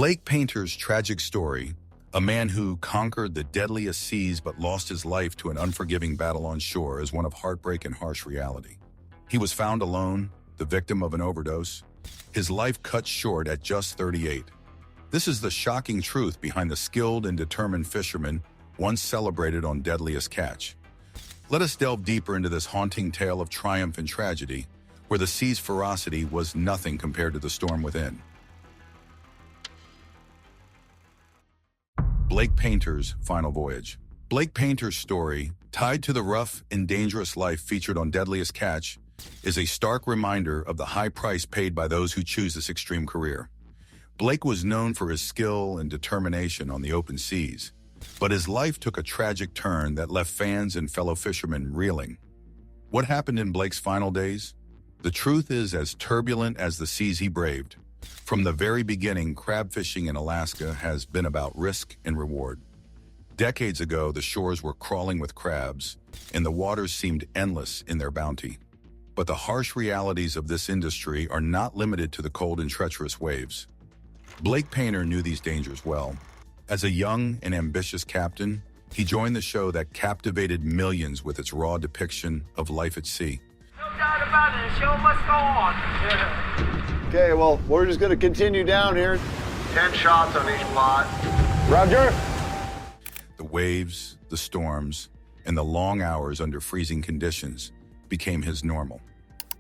Blake Painter's tragic story, a man who conquered the deadliest seas but lost his life to an unforgiving battle on shore, is one of heartbreak and harsh reality. He was found alone, the victim of an overdose, his life cut short at just 38. This is the shocking truth behind the skilled and determined fisherman once celebrated on Deadliest Catch. Let us delve deeper into this haunting tale of triumph and tragedy, where the sea's ferocity was nothing compared to the storm within. Blake Painter's final voyage. Blake Painter's story, tied to the rough and dangerous life featured on Deadliest Catch, is a stark reminder of the high price paid by those who choose this extreme career. Blake was known for his skill and determination on the open seas, but his life took a tragic turn that left fans and fellow fishermen reeling. What happened in Blake's final days? The truth is as turbulent as the seas he braved. From the very beginning, crab fishing in Alaska has been about risk and reward. Decades ago, the shores were crawling with crabs, and the waters seemed endless in their bounty. But the harsh realities of this industry are not limited to the cold and treacherous waves. Blake Painter knew these dangers well. As a young and ambitious captain, he joined the show that captivated millions with its raw depiction of life at sea. No doubt about it, the show must go on. Okay, well, we're just gonna continue down here. 10 shots on each pot. Roger. The waves, the storms, and the long hours under freezing conditions became his normal.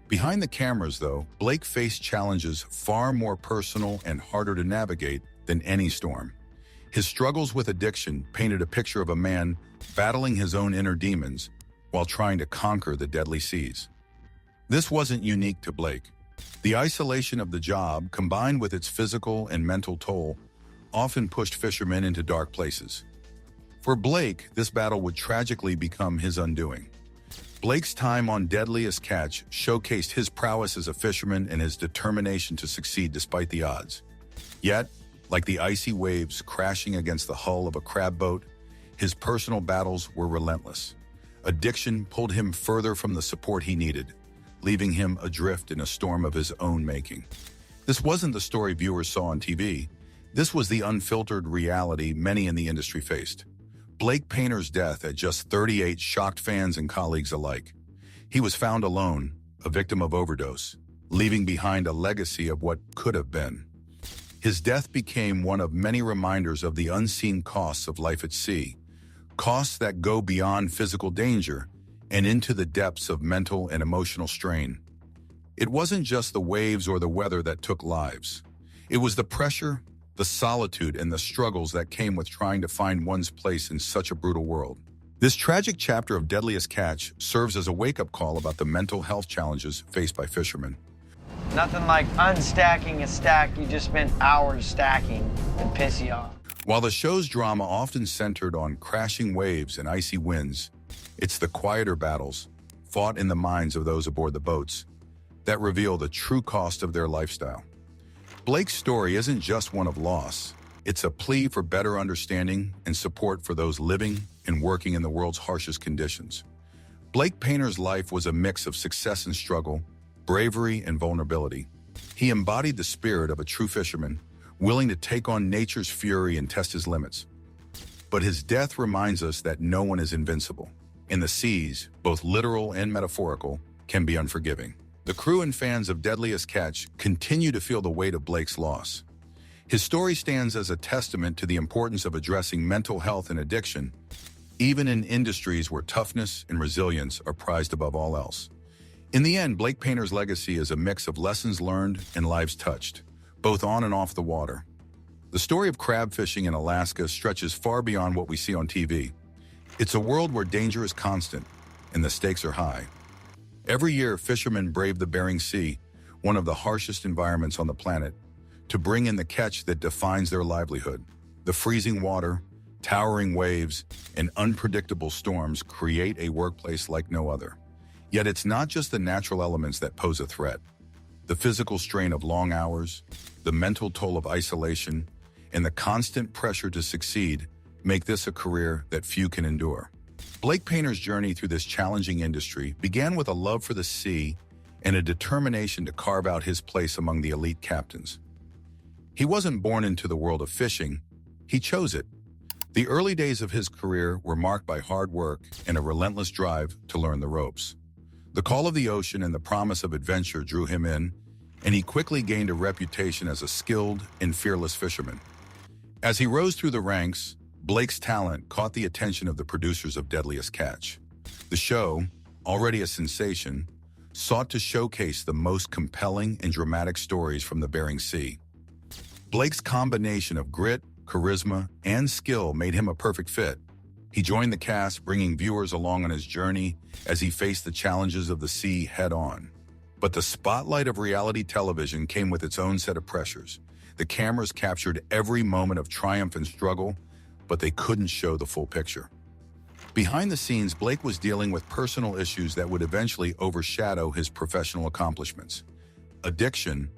Behind the cameras, though, Blake faced challenges far more personal and harder to navigate than any storm. His struggles with addiction painted a picture of a man battling his own inner demons while trying to conquer the deadly seas. This wasn't unique to Blake. The isolation of the job, combined with its physical and mental toll, often pushed fishermen into dark places. For Blake, this battle would tragically become his undoing. Blake's time on Deadliest Catch showcased his prowess as a fisherman and his determination to succeed despite the odds. Yet, like the icy waves crashing against the hull of a crab boat, his personal battles were relentless. Addiction pulled him further from the support he needed, leaving him adrift in a storm of his own making. This wasn't the story viewers saw on TV. This was the unfiltered reality many in the industry faced. Blake Painter's death at just 38 shocked fans and colleagues alike. He was found alone, a victim of overdose, leaving behind a legacy of what could have been. His death became one of many reminders of the unseen costs of life at sea, costs that go beyond physical danger and into the depths of mental and emotional strain. It wasn't just the waves or the weather that took lives. It was the pressure, the solitude, and the struggles that came with trying to find one's place in such a brutal world. This tragic chapter of Deadliest Catch serves as a wake-up call about the mental health challenges faced by fishermen. Nothing like unstacking a stack you just spent hours stacking and piss you off. While the show's drama often centered on crashing waves and icy winds, it's the quieter battles, fought in the minds of those aboard the boats, that reveal the true cost of their lifestyle. Blake's story isn't just one of loss. It's a plea for better understanding and support for those living and working in the world's harshest conditions. Blake Painter's life was a mix of success and struggle, bravery and vulnerability. He embodied the spirit of a true fisherman, willing to take on nature's fury and test his limits. But his death reminds us that no one is invincible. And the seas, both literal and metaphorical, can be unforgiving. The crew and fans of Deadliest Catch continue to feel the weight of Blake's loss. His story stands as a testament to the importance of addressing mental health and addiction, even in industries where toughness and resilience are prized above all else. In the end, Blake Painter's legacy is a mix of lessons learned and lives touched, both on and off the water. The story of crab fishing in Alaska stretches far beyond what we see on TV. It's a world where danger is constant and the stakes are high. Every year, fishermen brave the Bering Sea, one of the harshest environments on the planet, to bring in the catch that defines their livelihood. The freezing water, towering waves, and unpredictable storms create a workplace like no other. Yet it's not just the natural elements that pose a threat. The physical strain of long hours, the mental toll of isolation, and the constant pressure to succeed make this a career that few can endure. Blake Painter's journey through this challenging industry began with a love for the sea and a determination to carve out his place among the elite captains. He wasn't born into the world of fishing, he chose it. The early days of his career were marked by hard work and a relentless drive to learn the ropes. The call of the ocean and the promise of adventure drew him in, and he quickly gained a reputation as a skilled and fearless fisherman. As he rose through the ranks, Blake's talent caught the attention of the producers of Deadliest Catch. The show, already a sensation, sought to showcase the most compelling and dramatic stories from the Bering Sea. Blake's combination of grit, charisma, and skill made him a perfect fit. He joined the cast, bringing viewers along on his journey as he faced the challenges of the sea head-on. But the spotlight of reality television came with its own set of pressures. The cameras captured every moment of triumph and struggle, but they couldn't show the full picture. Behind the scenes, Blake was dealing with personal issues that would eventually overshadow his professional accomplishments. Addiction,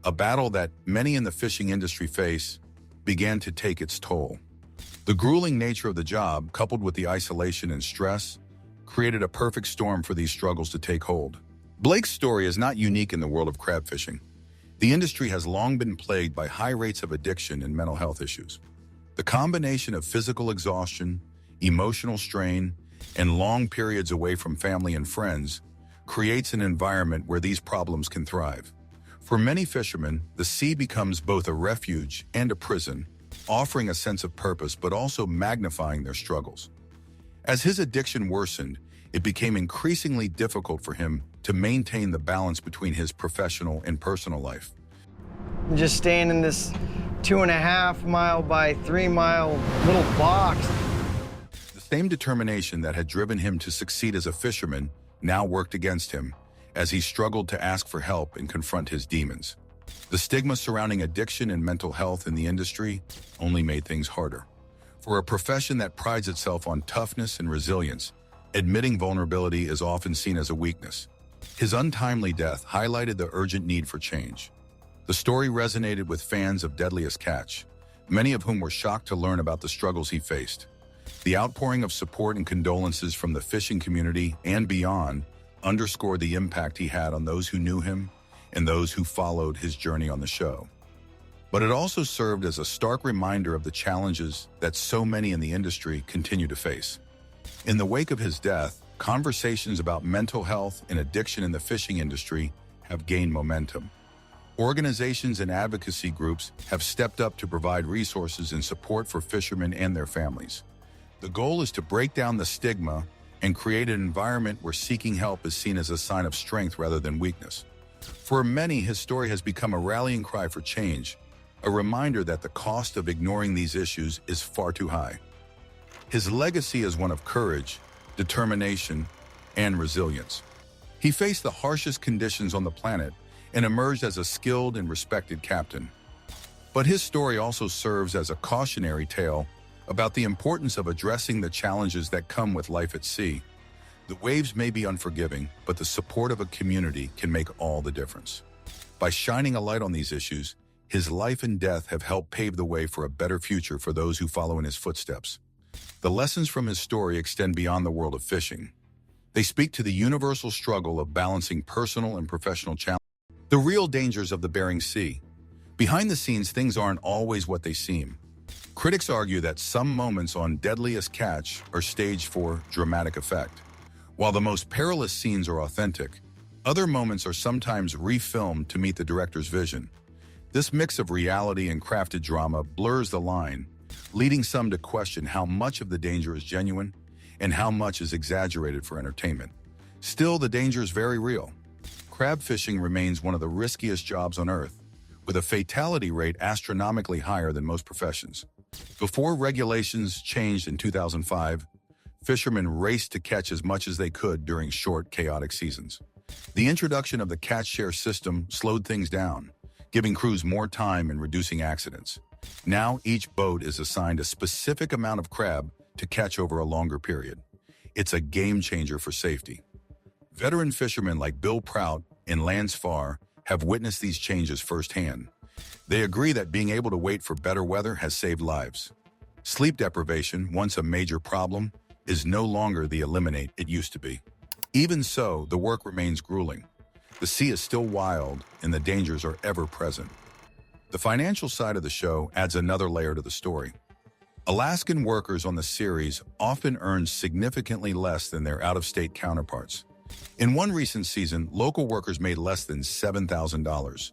a battle that many in the fishing industry face, began to take its toll. The grueling nature of the job, coupled with the isolation and stress, created a perfect storm for these struggles to take hold. Blake's story is not unique in the world of crab fishing. The industry has long been plagued by high rates of addiction and mental health issues. The combination of physical exhaustion, emotional strain, and long periods away from family and friends creates an environment where these problems can thrive. For many fishermen, the sea becomes both a refuge and a prison, offering a sense of purpose but also magnifying their struggles. As his addiction worsened, it became increasingly difficult for him to maintain the balance between his professional and personal life. Just staying in this 2.5 mile by 3 mile little box. The same determination that had driven him to succeed as a fisherman now worked against him as he struggled to ask for help and confront his demons. The stigma surrounding addiction and mental health in the industry only made things harder. For a profession that prides itself on toughness and resilience, admitting vulnerability is often seen as a weakness. His untimely death highlighted the urgent need for change. The story resonated with fans of Deadliest Catch, many of whom were shocked to learn about the struggles he faced. The outpouring of support and condolences from the fishing community and beyond underscored the impact he had on those who knew him and those who followed his journey on the show. But it also served as a stark reminder of the challenges that so many in the industry continue to face. In the wake of his death, conversations about mental health and addiction in the fishing industry have gained momentum. Organizations and advocacy groups have stepped up to provide resources and support for fishermen and their families. The goal is to break down the stigma and create an environment where seeking help is seen as a sign of strength rather than weakness. For many, his story has become a rallying cry for change, a reminder that the cost of ignoring these issues is far too high. His legacy is one of courage, determination, and resilience. He faced the harshest conditions on the planet and emerged as a skilled and respected captain. But his story also serves as a cautionary tale about the importance of addressing the challenges that come with life at sea. The waves may be unforgiving, but the support of a community can make all the difference. By shining a light on these issues, his life and death have helped pave the way for a better future for those who follow in his footsteps. The lessons from his story extend beyond the world of fishing. They speak to the universal struggle of balancing personal and professional challenges. The real dangers of the Bering Sea. Behind the scenes, things aren't always what they seem. Critics argue that some moments on Deadliest Catch are staged for dramatic effect. While the most perilous scenes are authentic, other moments are sometimes refilmed to meet the director's vision. This mix of reality and crafted drama blurs the line, leading some to question how much of the danger is genuine and how much is exaggerated for entertainment. Still, the danger is very real. Crab fishing remains one of the riskiest jobs on Earth, with a fatality rate astronomically higher than most professions. Before regulations changed in 2005, fishermen raced to catch as much as they could during short, chaotic seasons. The introduction of the catch share system slowed things down, giving crews more time and reducing accidents. Now, each boat is assigned a specific amount of crab to catch over a longer period. It's a game changer for safety. Veteran fishermen like Bill Prout and Lance Farr have witnessed these changes firsthand. They agree that being able to wait for better weather has saved lives. Sleep deprivation, once a major problem, is no longer the eliminate it used to be. Even so, the work remains grueling. The sea is still wild, and the dangers are ever present. The financial side of the show adds another layer to the story. Alaskan workers on the series often earn significantly less than their out-of-state counterparts. In one recent season, local workers made less than $7,000,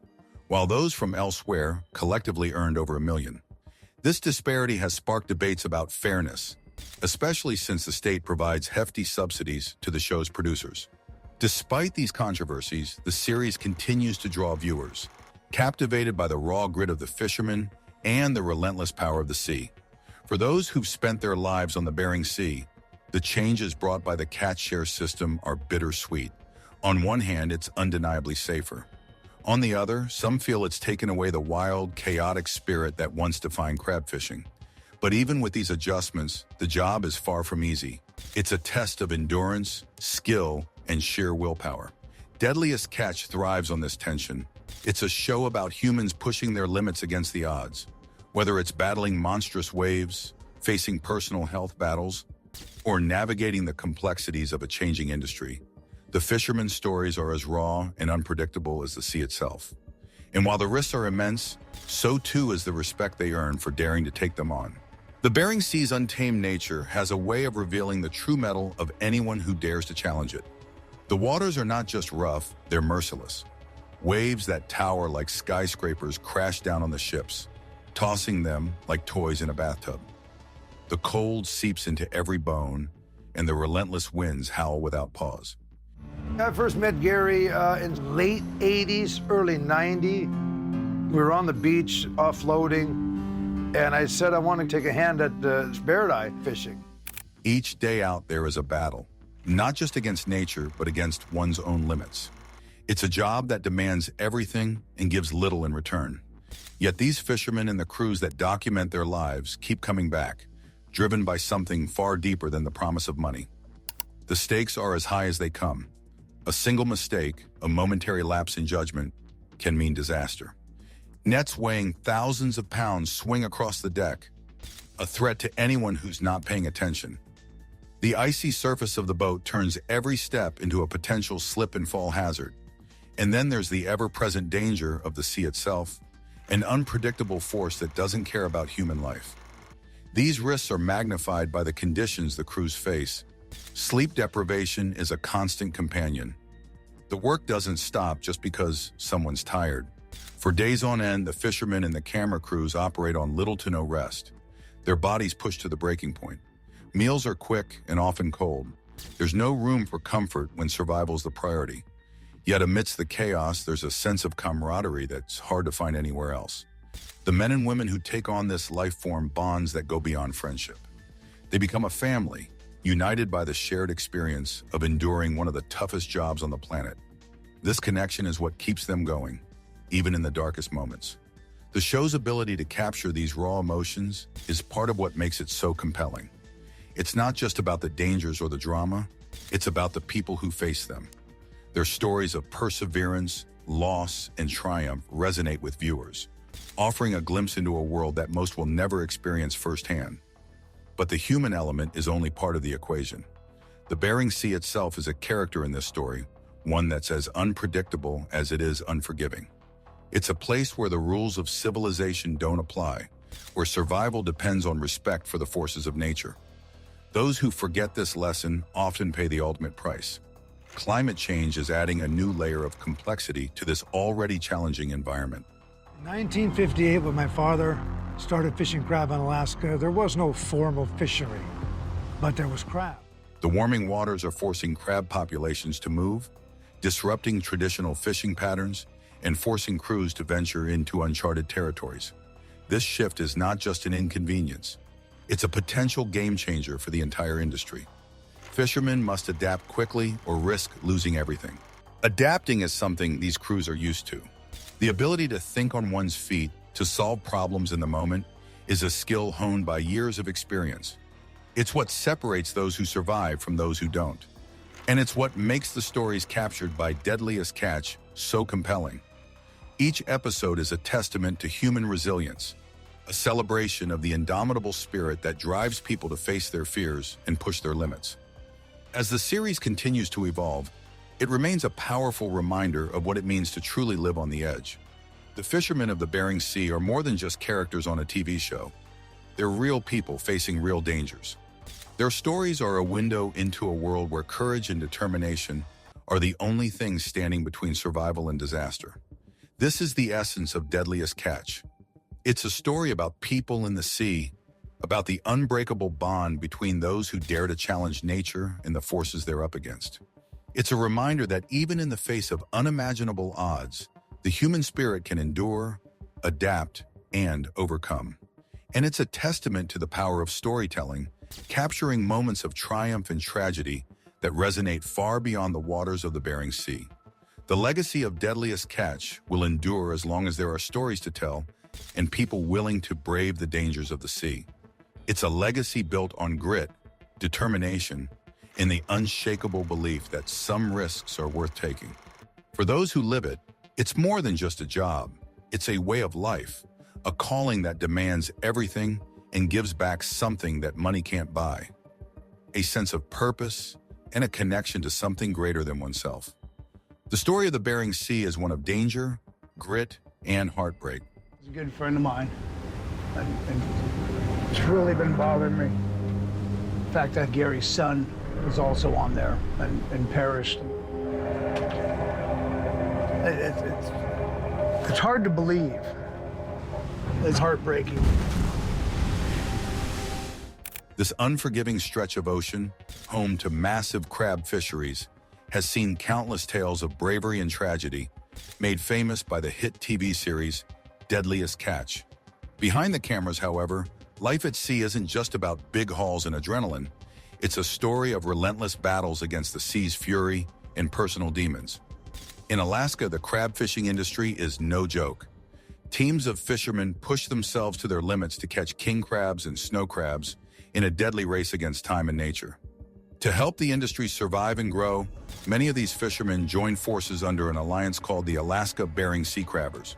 while those from elsewhere collectively earned over $1 million. This disparity has sparked debates about fairness, especially since the state provides hefty subsidies to the show's producers. Despite these controversies, the series continues to draw viewers, captivated by the raw grit of the fishermen and the relentless power of the sea. For those who've spent their lives on the Bering Sea, the changes brought by the catch share system are bittersweet. On one hand, it's undeniably safer. On the other, some feel it's taken away the wild, chaotic spirit that once defined crab fishing. But even with these adjustments, the job is far from easy. It's a test of endurance, skill, and sheer willpower. Deadliest Catch thrives on this tension. It's a show about humans pushing their limits against the odds. Whether it's battling monstrous waves, facing personal health battles, or navigating the complexities of a changing industry, the fishermen's stories are as raw and unpredictable as the sea itself. And while the risks are immense, so too is the respect they earn for daring to take them on. The Bering Sea's untamed nature has a way of revealing the true mettle of anyone who dares to challenge it. The waters are not just rough, they're merciless. Waves that tower like skyscrapers crash down on the ships, tossing them like toys in a bathtub. The cold seeps into every bone, and the relentless winds howl without pause. I first met Gary in late 80s, early 90. We were on the beach offloading, and I said I want to take a hand at spare fishing. Each day out there is a battle, not just against nature, but against one's own limits. It's a job that demands everything and gives little in return. Yet these fishermen and the crews that document their lives keep coming back, driven by something far deeper than the promise of money. The stakes are as high as they come. A single mistake, a momentary lapse in judgment, can mean disaster. Nets weighing thousands of pounds swing across the deck, a threat to anyone who's not paying attention. The icy surface of the boat turns every step into a potential slip and fall hazard. And then there's the ever-present danger of the sea itself, an unpredictable force that doesn't care about human life. These risks are magnified by the conditions the crews face. Sleep deprivation is a constant companion. The work doesn't stop just because someone's tired. For days on end, the fishermen and the camera crews operate on little to no rest. Their bodies push to the breaking point. Meals are quick and often cold. There's no room for comfort when survival's the priority. Yet amidst the chaos, there's a sense of camaraderie that's hard to find anywhere else. The men and women who take on this life form bonds that go beyond friendship. They become a family, united by the shared experience of enduring one of the toughest jobs on the planet. This connection is what keeps them going, even in the darkest moments. The show's ability to capture these raw emotions is part of what makes it so compelling. It's not just about the dangers or the drama, it's about the people who face them. Their stories of perseverance, loss, and triumph resonate with viewers, offering a glimpse into a world that most will never experience firsthand. But the human element is only part of the equation. The Bering Sea itself is a character in this story, one that's as unpredictable as it is unforgiving. It's a place where the rules of civilization don't apply, where survival depends on respect for the forces of nature. Those who forget this lesson often pay the ultimate price. Climate change is adding a new layer of complexity to this already challenging environment. In 1958, when my father started fishing crab in Alaska, there was no formal fishery, but there was crab. The warming waters are forcing crab populations to move, disrupting traditional fishing patterns, and forcing crews to venture into uncharted territories. This shift is not just an inconvenience. It's a potential game changer for the entire industry. Fishermen must adapt quickly or risk losing everything. Adapting is something these crews are used to. The ability to think on one's feet, to solve problems in the moment, is a skill honed by years of experience. It's what separates those who survive from those who don't. And it's what makes the stories captured by Deadliest Catch so compelling. Each episode is a testament to human resilience, a celebration of the indomitable spirit that drives people to face their fears and push their limits. As the series continues to evolve, it remains a powerful reminder of what it means to truly live on the edge. The fishermen of the Bering Sea are more than just characters on a TV show. They're real people facing real dangers. Their stories are a window into a world where courage and determination are the only things standing between survival and disaster. This is the essence of Deadliest Catch. It's a story about people in the sea, about the unbreakable bond between those who dare to challenge nature and the forces they're up against. It's a reminder that even in the face of unimaginable odds, the human spirit can endure, adapt, and overcome. And it's a testament to the power of storytelling, capturing moments of triumph and tragedy that resonate far beyond the waters of the Bering Sea. The legacy of Deadliest Catch will endure as long as there are stories to tell and people willing to brave the dangers of the sea. It's a legacy built on grit, determination, and the unshakable belief that some risks are worth taking. For those who live it, it's more than just a job. It's a way of life, a calling that demands everything and gives back something that money can't buy. A sense of purpose and a connection to something greater than oneself. The story of the Bering Sea is one of danger, grit, and heartbreak. He's a good friend of mine, and it's really been bothering me. The fact that Gary's son was also on there and perished. It's hard to believe. It's heartbreaking. This unforgiving stretch of ocean, home to massive crab fisheries, has seen countless tales of bravery and tragedy, made famous by the hit TV series Deadliest Catch. Behind the cameras, however, life at sea isn't just about big hauls and adrenaline. It's a story of relentless battles against the sea's fury and personal demons. In Alaska, the crab fishing industry is no joke. Teams of fishermen push themselves to their limits to catch king crabs and snow crabs in a deadly race against time and nature. To help the industry survive and grow, many of these fishermen join forces under an alliance called the Alaska Bering Sea Crabbers.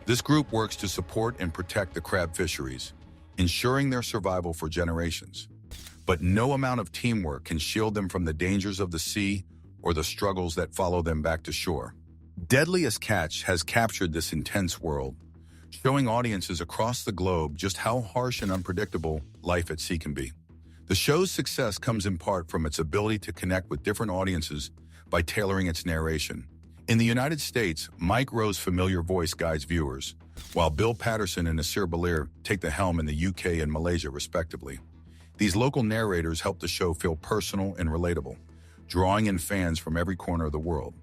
This group works to support and protect the crab fisheries, ensuring their survival for generations. But no amount of teamwork can shield them from the dangers of the sea or the struggles that follow them back to shore. Deadliest Catch has captured this intense world, showing audiences across the globe just how harsh and unpredictable life at sea can be. The show's success comes in part from its ability to connect with different audiences by tailoring its narration. In the United States, Mike Rowe's familiar voice guides viewers, while Bill Patterson and Nasir Balir take the helm in the UK and Malaysia, respectively. These local narrators help the show feel personal and relatable, drawing in fans from every corner of the world.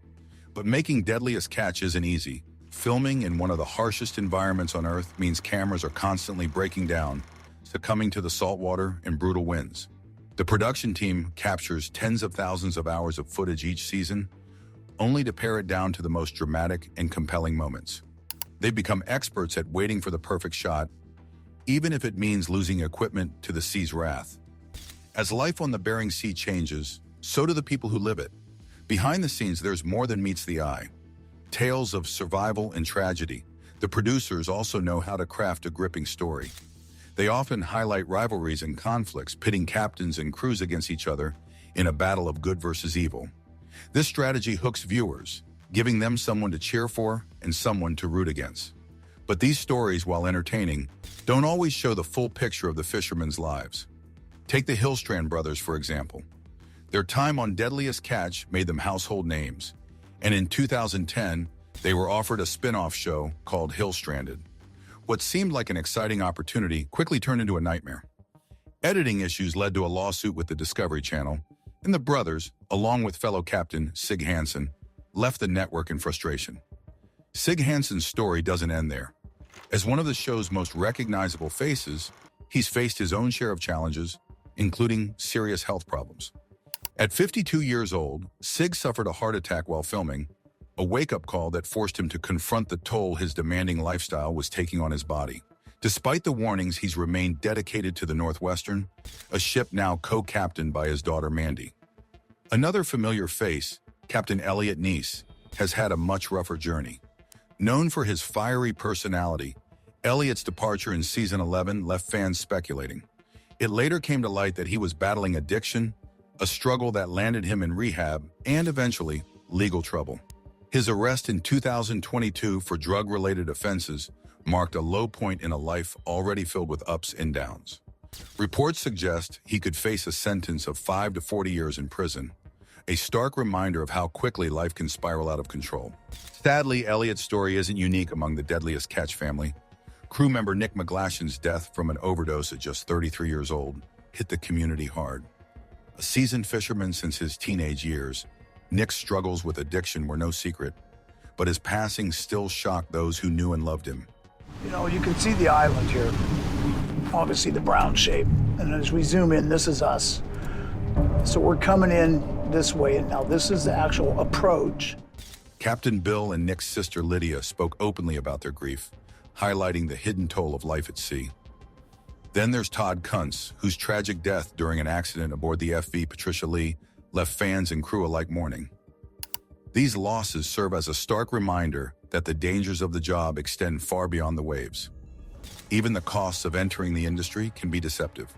But making Deadliest Catch isn't easy. Filming in one of the harshest environments on Earth means cameras are constantly breaking down, succumbing to the saltwater and brutal winds. The production team captures tens of thousands of hours of footage each season, only to pare it down to the most dramatic and compelling moments. They've become experts at waiting for the perfect shot, even if it means losing equipment to the sea's wrath. As life on the Bering Sea changes, so do the people who live it. Behind the scenes, there's more than meets the eye. Tales of survival and tragedy. The producers also know how to craft a gripping story. They often highlight rivalries and conflicts, pitting captains and crews against each other in a battle of good versus evil. This strategy hooks viewers, giving them someone to cheer for and someone to root against. But these stories, while entertaining, don't always show the full picture of the fishermen's lives. Take the Hillstrand brothers, for example. Their time on Deadliest Catch made them household names, and in 2010, they were offered a spin-off show called Hillstranded. What seemed like an exciting opportunity quickly turned into a nightmare. Editing issues led to a lawsuit with the Discovery Channel, and the brothers, along with fellow captain Sig Hansen, left the network in frustration. Sig Hansen's story doesn't end there. As one of the show's most recognizable faces, he's faced his own share of challenges, including serious health problems. At 52 years old, Sig suffered a heart attack while filming, a wake-up call that forced him to confront the toll his demanding lifestyle was taking on his body. Despite the warnings, he's remained dedicated to the Northwestern, a ship now co-captained by his daughter Mandy. Another familiar face, Captain Elliot Neese, has had a much rougher journey. Known for his fiery personality, Elliot's departure in season 11 left fans speculating. It later came to light that he was battling addiction, a struggle that landed him in rehab and eventually legal trouble. His arrest in 2022 for drug-related offenses marked a low point in a life already filled with ups and downs. Reports suggest he could face a sentence of 5 to 40 years in prison, a stark reminder of how quickly life can spiral out of control. Sadly, Elliot's story isn't unique among the Deadliest Catch family. Crew member Nick McGlashan's death from an overdose at just 33 years old hit the community hard. A seasoned fisherman since his teenage years, Nick's struggles with addiction were no secret, but his passing still shocked those who knew and loved him. You know, you can see the island here, obviously the brown shape. And as we zoom in, this is us. So we're coming in this way, and now this is the actual approach. Captain Bill and Nick's sister Lydia spoke openly about their grief, highlighting the hidden toll of life at sea. Then there's Todd Kuntz, whose tragic death during an accident aboard the FV Patricia Lee left fans and crew alike mourning. These losses serve as a stark reminder that the dangers of the job extend far beyond the waves. Even the costs of entering the industry can be deceptive.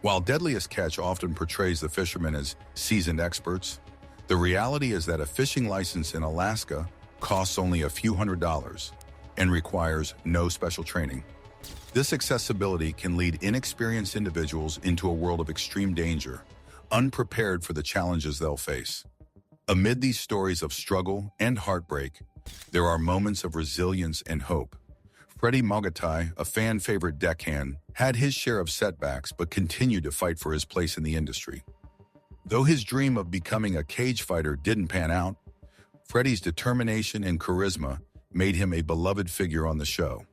While Deadliest Catch often portrays the fishermen as seasoned experts, the reality is that a fishing license in Alaska costs only a few $100s and requires no special training. This accessibility can lead inexperienced individuals into a world of extreme danger, unprepared for the challenges they'll face. Amid these stories of struggle and heartbreak, there are moments of resilience and hope. Freddie Mogatai, a fan-favorite deckhand, had his share of setbacks but continued to fight for his place in the industry. Though his dream of becoming a cage fighter didn't pan out, Freddie's determination and charisma made him a beloved figure on the show.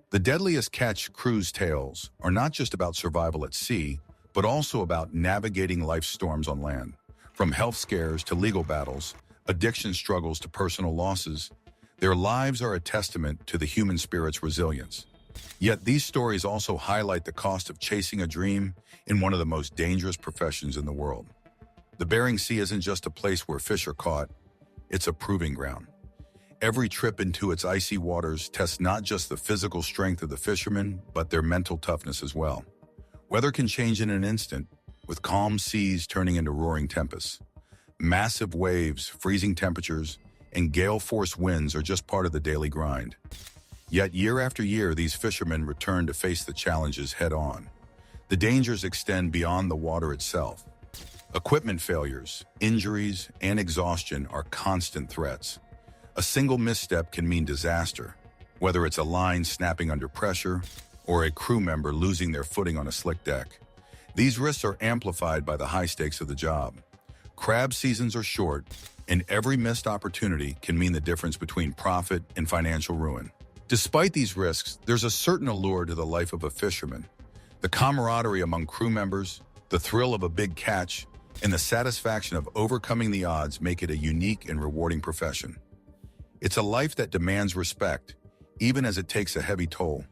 The Deadliest Catch cruise tales are not just about survival at sea, but also about navigating life's storms on land. From health scares to legal battles, addiction struggles to personal losses, their lives are a testament to the human spirit's resilience. Yet these stories also highlight the cost of chasing a dream in one of the most dangerous professions in the world. The Bering Sea isn't just a place where fish are caught, it's a proving ground. Every trip into its icy waters tests not just the physical strength of the fishermen, but their mental toughness as well. Weather can change in an instant, with calm seas turning into roaring tempests. Massive waves, freezing temperatures, and gale-force winds are just part of the daily grind. Yet year after year, these fishermen return to face the challenges head-on. The dangers extend beyond the water itself. Equipment failures, injuries, and exhaustion are constant threats. A single misstep can mean disaster, whether it's a line snapping under pressure or a crew member losing their footing on a slick deck. These risks are amplified by the high stakes of the job. Crab seasons are short, and every missed opportunity can mean the difference between profit and financial ruin. Despite these risks, there's a certain allure to the life of a fisherman. The camaraderie among crew members, the thrill of a big catch, and the satisfaction of overcoming the odds make it a unique and rewarding profession. It's a life that demands respect, even as it takes a heavy toll.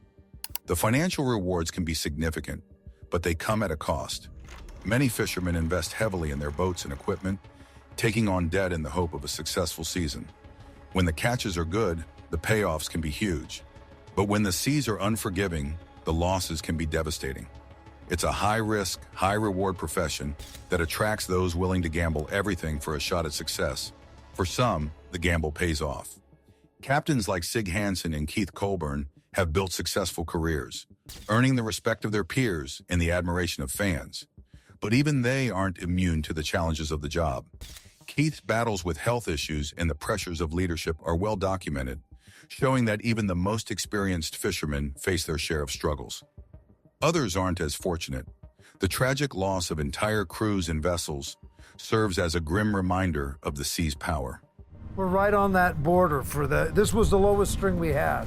The financial rewards can be significant, but they come at a cost. Many fishermen invest heavily in their boats and equipment, taking on debt in the hope of a successful season. When the catches are good, the payoffs can be huge. But when the seas are unforgiving, the losses can be devastating. It's a high-risk, high-reward profession that attracts those willing to gamble everything for a shot at success. For some, the gamble pays off. Captains like Sig Hansen and Keith Colburn have built successful careers, earning the respect of their peers and the admiration of fans. But even they aren't immune to the challenges of the job. Keith's battles with health issues and the pressures of leadership are well documented, showing that even the most experienced fishermen face their share of struggles. Others aren't as fortunate. The tragic loss of entire crews and vessels serves as a grim reminder of the sea's power. We're right on that border this was the lowest string we had.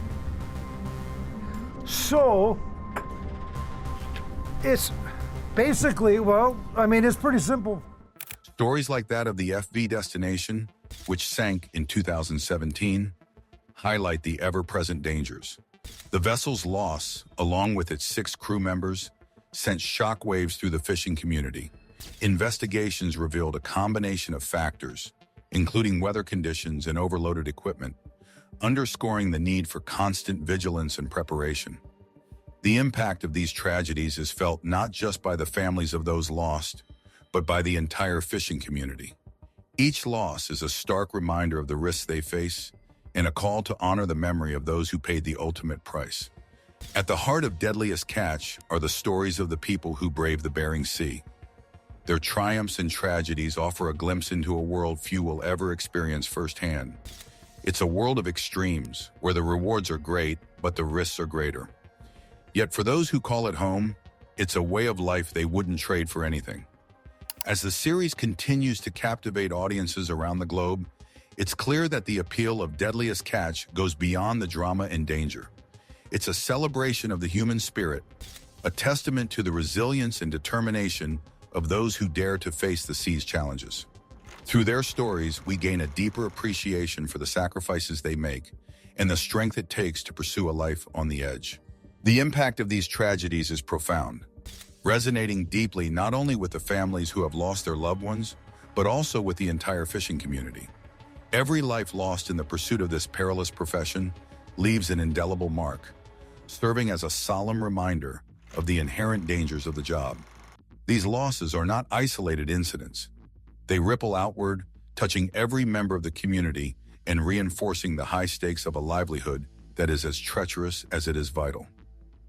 So, it's basically, it's pretty simple. Stories like that of the FV Destination, which sank in 2017, highlight the ever-present dangers. The vessel's loss, along with its 6 crew members, sent shockwaves through the fishing community. Investigations revealed a combination of factors, including weather conditions and overloaded equipment, underscoring the need for constant vigilance and preparation. The impact of these tragedies is felt not just by the families of those lost, but by the entire fishing community. Each loss is a stark reminder of the risks they face and a call to honor the memory of those who paid the ultimate price. At the heart of Deadliest Catch are the stories of the people who braved the Bering Sea. Their triumphs and tragedies offer a glimpse into a world few will ever experience firsthand. It's a world of extremes, where the rewards are great, but the risks are greater. Yet for those who call it home, it's a way of life they wouldn't trade for anything. As the series continues to captivate audiences around the globe, it's clear that the appeal of Deadliest Catch goes beyond the drama and danger. It's a celebration of the human spirit, a testament to the resilience and determination of those who dare to face the sea's challenges. Through their stories, we gain a deeper appreciation for the sacrifices they make and the strength it takes to pursue a life on the edge. The impact of these tragedies is profound, resonating deeply not only with the families who have lost their loved ones, but also with the entire fishing community. Every life lost in the pursuit of this perilous profession leaves an indelible mark, serving as a solemn reminder of the inherent dangers of the job. These losses are not isolated incidents. They ripple outward, touching every member of the community and reinforcing the high stakes of a livelihood that is as treacherous as it is vital.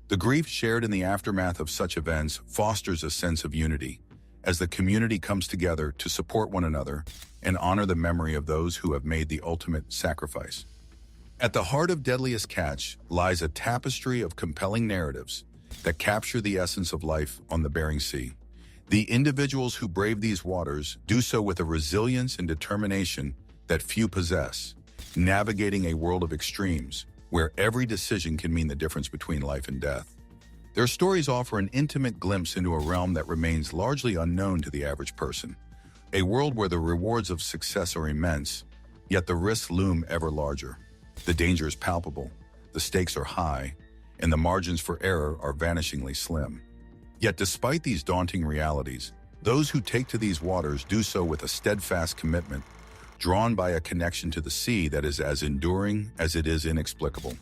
The grief shared in the aftermath of such events fosters a sense of unity, as the community comes together to support one another and honor the memory of those who have made the ultimate sacrifice. At the heart of Deadliest Catch lies a tapestry of compelling narratives that capture the essence of life on the Bering Sea. The individuals who brave these waters do so with a resilience and determination that few possess, navigating a world of extremes where every decision can mean the difference between life and death. Their stories offer an intimate glimpse into a realm that remains largely unknown to the average person, a world where the rewards of success are immense, yet the risks loom ever larger. The danger is palpable, the stakes are high, and the margins for error are vanishingly slim. Yet despite these daunting realities, those who take to these waters do so with a steadfast commitment, drawn by a connection to the sea that is as enduring as it is inexplicable.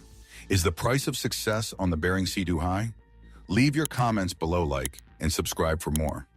Is the price of success on the Bering Sea too high? Leave your comments below, like, and subscribe for more.